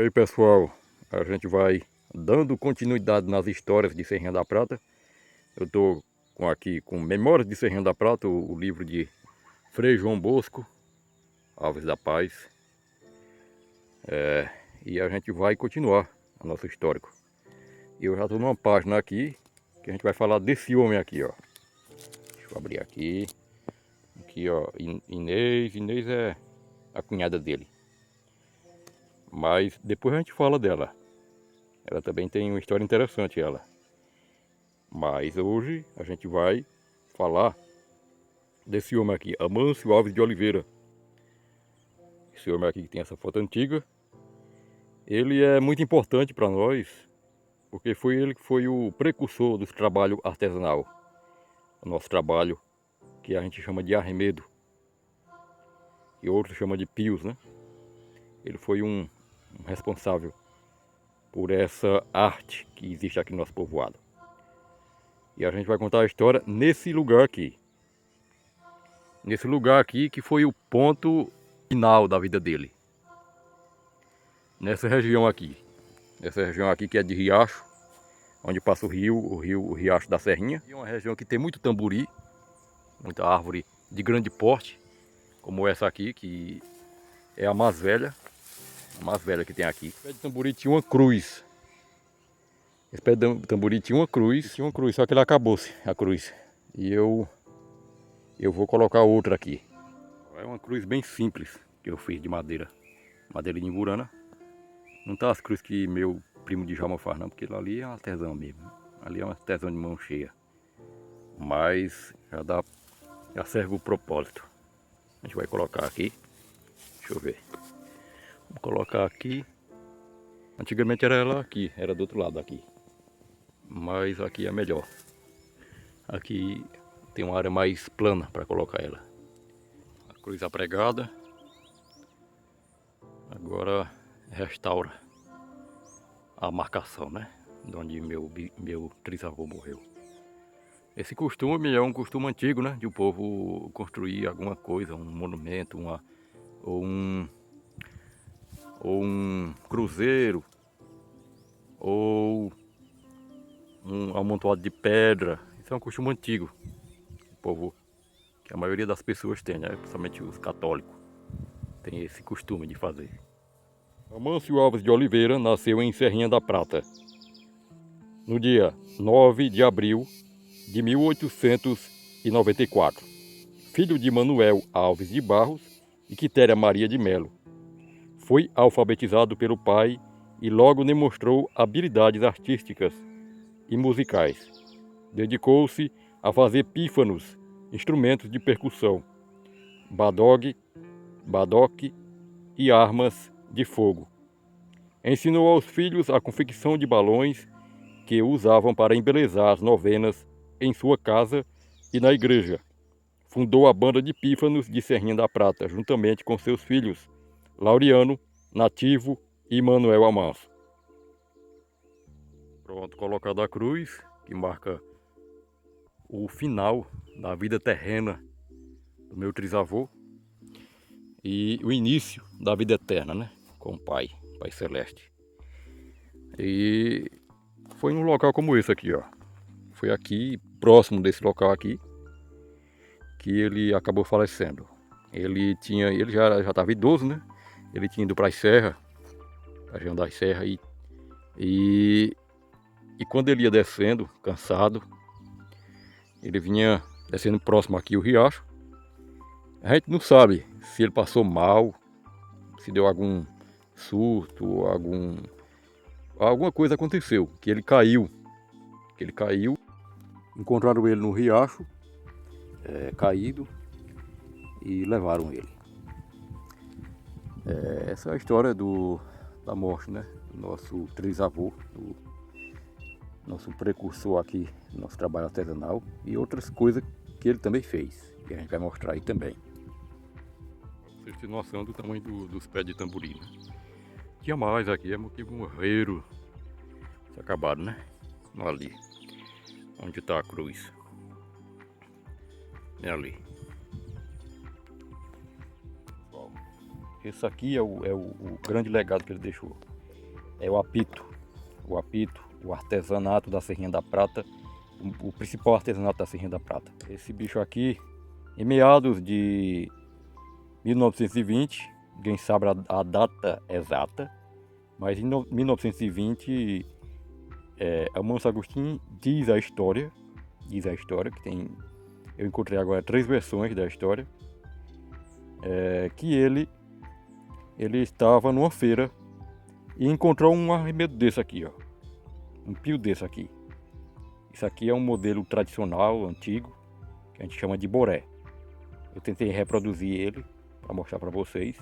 aí, pessoal, a gente vai dando continuidade nas histórias de Serrinha da Prata. Eu estou aqui com Memórias de Serrinha da Prata, o livro de Frei João Bosco Alves da Paz. E a gente vai continuar o nosso histórico. Eu já estou numa página aqui que a gente vai falar desse homem aqui, ó. Deixa eu abrir aqui. Aqui, ó, Inês. Inês é a cunhada dele. Mas depois a gente fala dela. Ela também tem uma história interessante, ela. Mas hoje a gente vai falar desse homem aqui, Amâncio Alves de Oliveira. Esse homem aqui que tem essa foto antiga. Ele é muito importante para nós, porque foi ele que foi o precursor do trabalho artesanal. O nosso trabalho, que a gente chama de arremedo. E outros chamam de pios, né? Ele foi um responsável por essa arte que existe aqui no nosso povoado. E a gente vai contar a história nesse lugar aqui. Nesse lugar aqui que foi o ponto final da vida dele. Nessa região aqui. Nessa região aqui que é de riacho, onde passa o riacho da Serrinha. É uma região que tem muito tamburi, muita árvore de grande porte, como essa aqui, que é a mais velha que tem aqui. O pé de tamburi tinha uma cruz. Esse pé de tamburi tinha uma cruz, só que ele acabou-se, a cruz. E eu vou colocar outra aqui. É uma cruz bem simples que eu fiz de madeira. Madeira de imburana. Não tá as cruzes que meu primo de Djalma faz não, porque ali é um artesão mesmo. Ali é um artesão de mão cheia. Mas já serve o propósito. A gente vai colocar aqui. Deixa eu ver. Vou colocar aqui. Antigamente era ela aqui, era do outro lado aqui. Mas aqui é melhor. Aqui tem uma área mais plana para colocar ela. A cruz apregada. Agora restaura a marcação, né? De onde meu trisavô morreu. Esse costume é um costume antigo, né? De o povo construir alguma coisa, um monumento, ou um cruzeiro, ou um amontoado de pedra. Isso é um costume antigo. O povo, que a maioria das pessoas tem, né? Principalmente os católicos, tem esse costume de fazer. Amâncio Alves de Oliveira nasceu em Serrinha da Prata, no dia 9 de abril de 1894. Filho de Manuel Alves de Barros e Quitéria Maria de Melo. Foi alfabetizado pelo pai e logo demonstrou habilidades artísticas e musicais. Dedicou-se a fazer pífanos, instrumentos de percussão, badoque e armas de fogo. Ensinou aos filhos a confecção de balões que usavam para embelezar as novenas em sua casa e na igreja. Fundou a banda de pífanos de Serrinha da Prata, juntamente com seus filhos, Laureano, Nativo e Manuel Amâncio. Pronto, colocada a cruz, que marca o final da vida terrena do meu trisavô e o início da vida eterna, né? Com o Pai Celeste. E foi num local como esse aqui, ó. Foi aqui, próximo desse local aqui, que ele acabou falecendo. Ele já estava idoso, né? Ele tinha ido para as serras, a região das serras, e quando ele ia descendo, cansado, ele vinha descendo próximo aqui o riacho. A gente não sabe se ele passou mal, se deu algum surto, alguma coisa aconteceu, que ele caiu. Encontraram ele no riacho, caído, e levaram ele. Essa é a história da morte, né? Do nosso trisavô, do nosso precursor aqui, no nosso trabalho artesanal, e outras coisas que ele também fez, que a gente vai mostrar aí também. Pra vocês terem noção do tamanho dos pés de tamburi, né? Tinha mais aqui, é motivo morreram. Se acabaram, né? Ali, onde está a cruz. É ali. Esse aqui é o grande legado que ele deixou. é o apito, o artesanato da Serrinha da Prata, o principal artesanato da Serrinha da Prata. Esse bicho aqui, em meados de 1920, ninguém sabe a data exata, mas em 1920, Amâncio Agostinho diz a história que tem, eu encontrei agora 3 versões da história, que ele estava numa feira e encontrou um arremedo desse aqui, ó, um pio desse aqui. Isso aqui é um modelo tradicional, antigo, que a gente chama de boré. Eu tentei reproduzir ele para mostrar para vocês.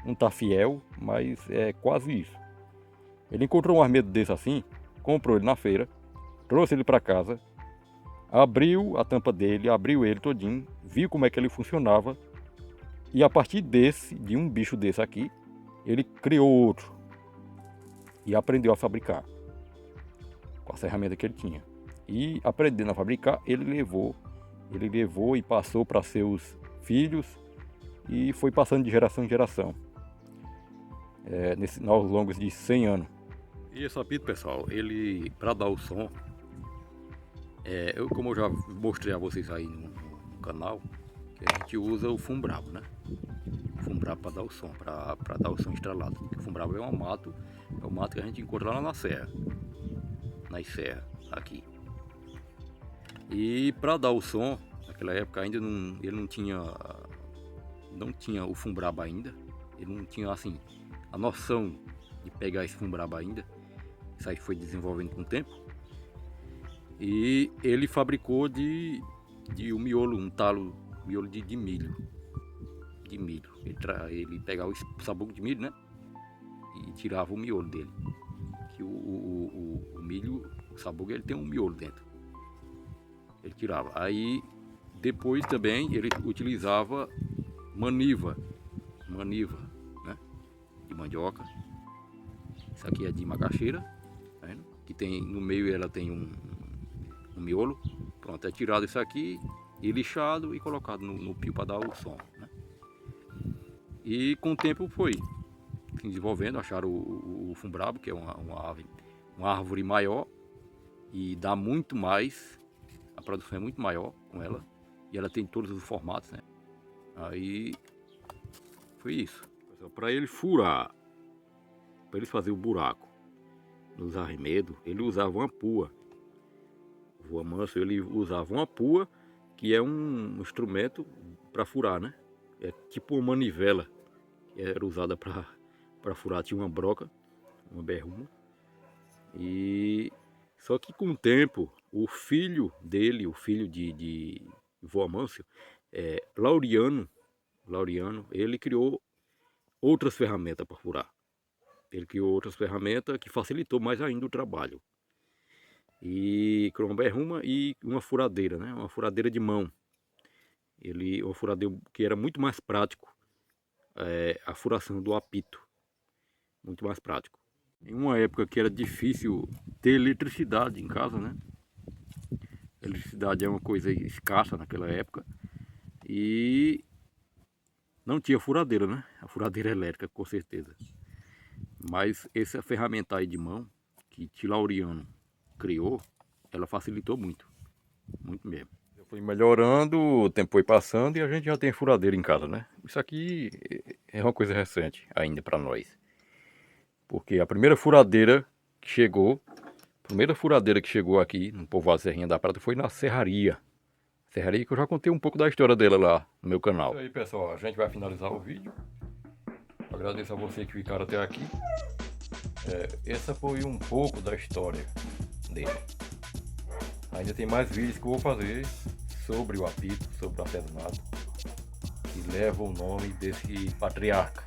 Não está fiel, mas é quase isso. Ele encontrou um arremedo desse assim, comprou ele na feira, trouxe ele para casa, abriu a tampa dele, abriu ele todinho, viu como é que ele funcionava, e a partir de um bicho desse aqui, ele criou outro e aprendeu a fabricar com a ferramenta que ele tinha. E aprendendo a fabricar, ele levou e passou para seus filhos e foi passando de geração em geração, aos longos de 100 anos. E esse apito, pessoal, ele, para dar o som, como eu já mostrei a vocês aí no canal, que a gente usa o fumo bravo, né? O fumo bravo para dar o som, para dar o som estralado. Porque o fumo bravo é um mato que a gente encontra lá na serra, nas serras aqui. E para dar o som, naquela época ainda ele não tinha o fumo bravo ainda, ele não tinha assim a noção de pegar esse fumo bravo ainda. Isso aí foi desenvolvendo com o tempo. E ele fabricou de um miolo, miolo de milho. Ele pegava o sabugo de milho, né? E tirava o miolo dele. Que o milho, o sabugo, ele tem um miolo dentro. Ele tirava. Aí depois também ele utilizava maniva, né? De mandioca. Isso aqui é de macaxeira, tá vendo? Que tem no meio, ela tem um miolo. Pronto, é tirado isso aqui e lixado e colocado no pio para dar o som, né? E com o tempo foi se desenvolvendo, acharam o fumo bravo, que é uma árvore maior e dá muito mais, a produção é muito maior com ela e ela tem todos os formatos, né? Aí foi isso. Para ele furar, para eles fazer o buraco nos arremedos, ele usava uma pua. O Amâncio, ele usava uma pua, que é um instrumento para furar, né? É tipo uma manivela, que era usada para furar. Tinha uma broca, uma berruma. E só que com o tempo, o filho dele, o filho de vô Amâncio, Laureano, ele criou outras ferramentas para furar. Ele criou outras ferramentas que facilitou mais ainda o trabalho. E com uma berruma e uma furadeira, né? Uma furadeira de mão. Uma furadeira que era muito mais prático, a furação do apito, muito mais prático. Em uma época que era difícil ter eletricidade em casa, né? Eletricidade é uma coisa escassa naquela época e não tinha furadeira, né? A furadeira elétrica, com certeza. Mas essa ferramenta aí de mão que Laureano criou, ela facilitou muito mesmo. Foi melhorando, o tempo foi passando e a gente já tem furadeira em casa, né? Isso aqui é uma coisa recente ainda para nós. Porque a primeira furadeira que chegou aqui no povoado Serrinha da Prata foi na serraria. Serraria que eu já contei um pouco da história dela lá no meu canal. Isso aí, pessoal, a gente vai finalizar o vídeo. Agradeço a vocês que ficaram até aqui. Essa foi um pouco da história dele. Ainda tem mais vídeos que eu vou fazer sobre o apito, sobre o artesanato, que leva o nome desse patriarca,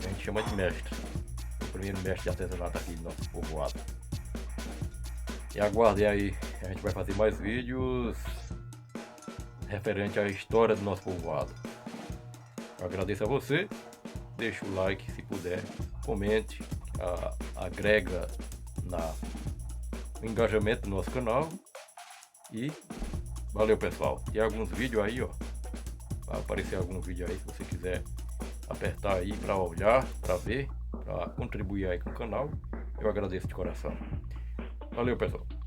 que a gente chama de mestre, o primeiro mestre de artesanato aqui do nosso povoado. E aguardem aí, a gente vai fazer mais vídeos referente à história do nosso povoado. Eu agradeço a você, deixa o like se puder, comente, agrega no engajamento do nosso canal. E valeu, pessoal. E alguns vídeos aí, ó, vai aparecer algum vídeo aí, se você quiser apertar aí para olhar, para ver, para contribuir aí com o canal. Eu agradeço de coração. Valeu, pessoal.